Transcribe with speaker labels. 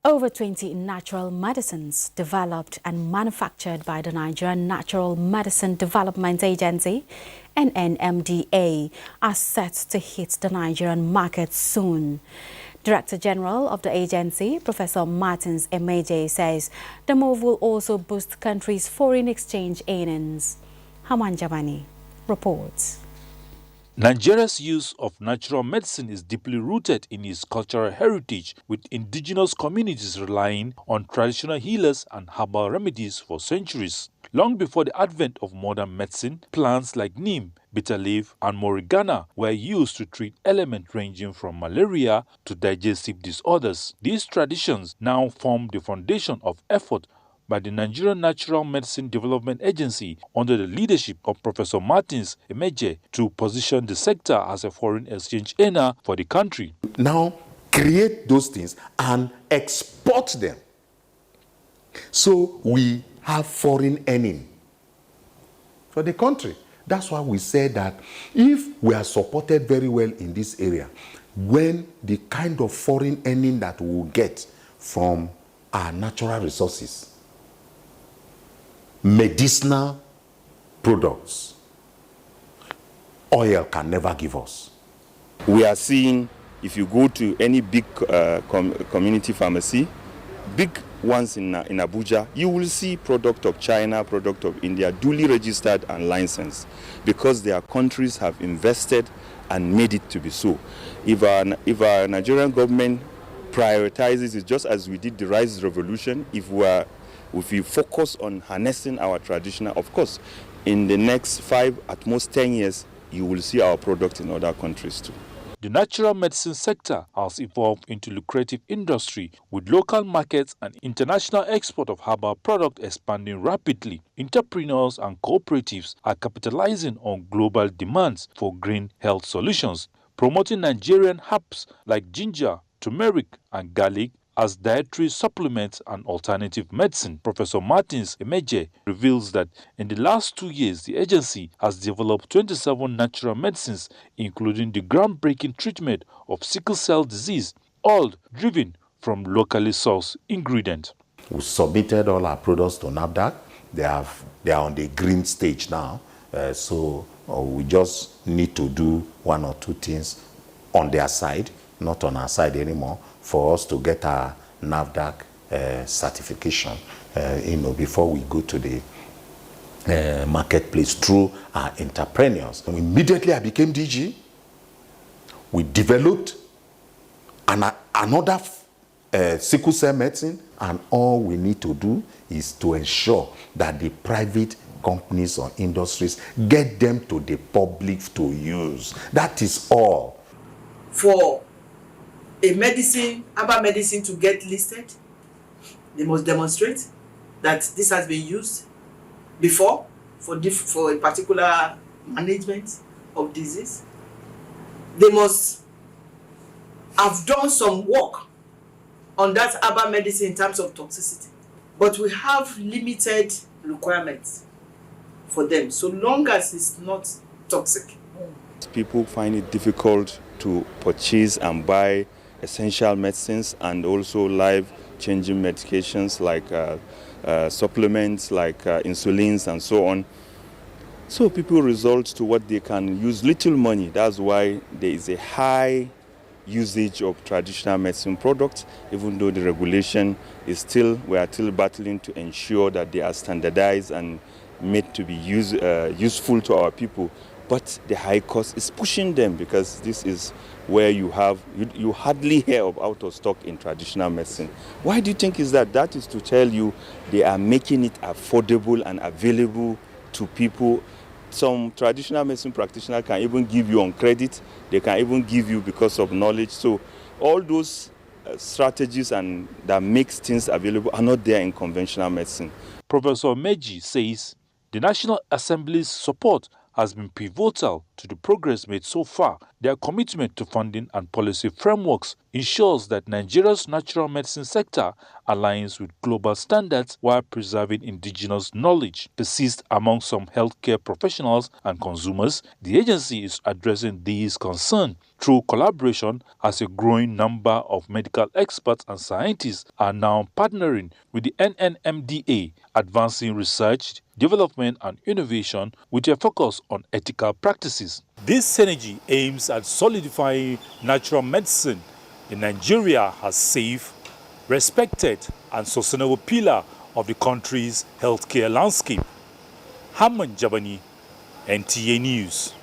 Speaker 1: Over 20 natural medicines developed and manufactured by the Nigerian Natural Medicine Development Agency and NMDA are set to hit the Nigerian market soon. Director General of the agency, Professor Martins Emeje, says the move will also boost the country's foreign exchange earnings. Haman Jamani reports.
Speaker 2: Nigeria's use of natural medicine is deeply rooted in its cultural heritage, with indigenous communities relying on traditional healers and herbal remedies for centuries. Long before the advent of modern medicine, plants like neem, bitter leaf, and morigana were used to treat ailments ranging from malaria to digestive disorders. These traditions now form the foundation of effort by the Nigerian Natural Medicine Development Agency under the leadership of Professor Martins Emeje to position the sector as a foreign exchange earner for the country.
Speaker 3: Now create those things and export them. So we have foreign earning for the country. That's why we said that if we are supported very well in this area, when the kind of foreign earning that we will get from our natural resources, medicinal products, oil can never give us.
Speaker 4: We are seeing, if you go to any big community pharmacy, big ones in Abuja, you will see product of China, product of India, duly registered and licensed, because their countries have invested and made it to be so. If our Nigerian government prioritizes it, just as we did the rice revolution, if we focus on harnessing our traditional, of course, in the next 5, at most 10 years, you will see our product in other countries too.
Speaker 2: The natural medicine sector has evolved into lucrative industry, with local markets and international export of herbal products expanding rapidly. Entrepreneurs and cooperatives are capitalizing on global demands for green health solutions, promoting Nigerian herbs like ginger, turmeric, and garlic as dietary supplements and alternative medicine. Professor Martins Emeje reveals that in the last 2 years, the agency has developed 27 natural medicines, including the groundbreaking treatment of sickle cell disease, all driven from locally sourced ingredients.
Speaker 3: We submitted all our products to NAFDAC. They are on the green stage now. So we just need to do 1 or 2 things on their side, not on our side anymore, for us to get our NAFDAC certification, before we go to the marketplace through our entrepreneurs. And immediately I became DG. We developed another sickle cell medicine, and all we need to do is to ensure that the private companies or industries get them to the public to use. That is all.
Speaker 5: For a medicine, herbal medicine, to get listed, they must demonstrate that this has been used before for a particular management of disease. They must have done some work on that herbal medicine in terms of toxicity. But we have limited requirements for them, so long as it's not toxic.
Speaker 4: People find it difficult to purchase and buy essential medicines and also life-changing medications like supplements, like insulins and so on. So people resort to what they can use little money. That's why there is a high usage of traditional medicine products, even though the regulation is we are still battling to ensure that they are standardized and made to be useful to our people. But the high cost is pushing them, because this is where you hardly hear of out of stock in traditional medicine. Why do you think is that? That is to tell you they are making it affordable and available to people. Some traditional medicine practitioners can even give you on credit. They can even give you because of knowledge. So all those strategies and that makes things available are not there in conventional medicine.
Speaker 2: Professor Meji says the National Assembly's support has been pivotal to the progress made so far Their commitment to funding and policy frameworks ensures that Nigeria's natural medicine sector aligns with global standards while preserving indigenous knowledge. Persists among some healthcare professionals and consumers, the agency is addressing these concerns through collaboration, as a growing number of medical experts and scientists are now partnering with the NNMDA, advancing research, development and innovation with a focus on ethical practices. This synergy aims at solidifying natural medicine in Nigeria as safe, respected and sustainable pillar of the country's healthcare landscape. Haman Jabani, NTA News.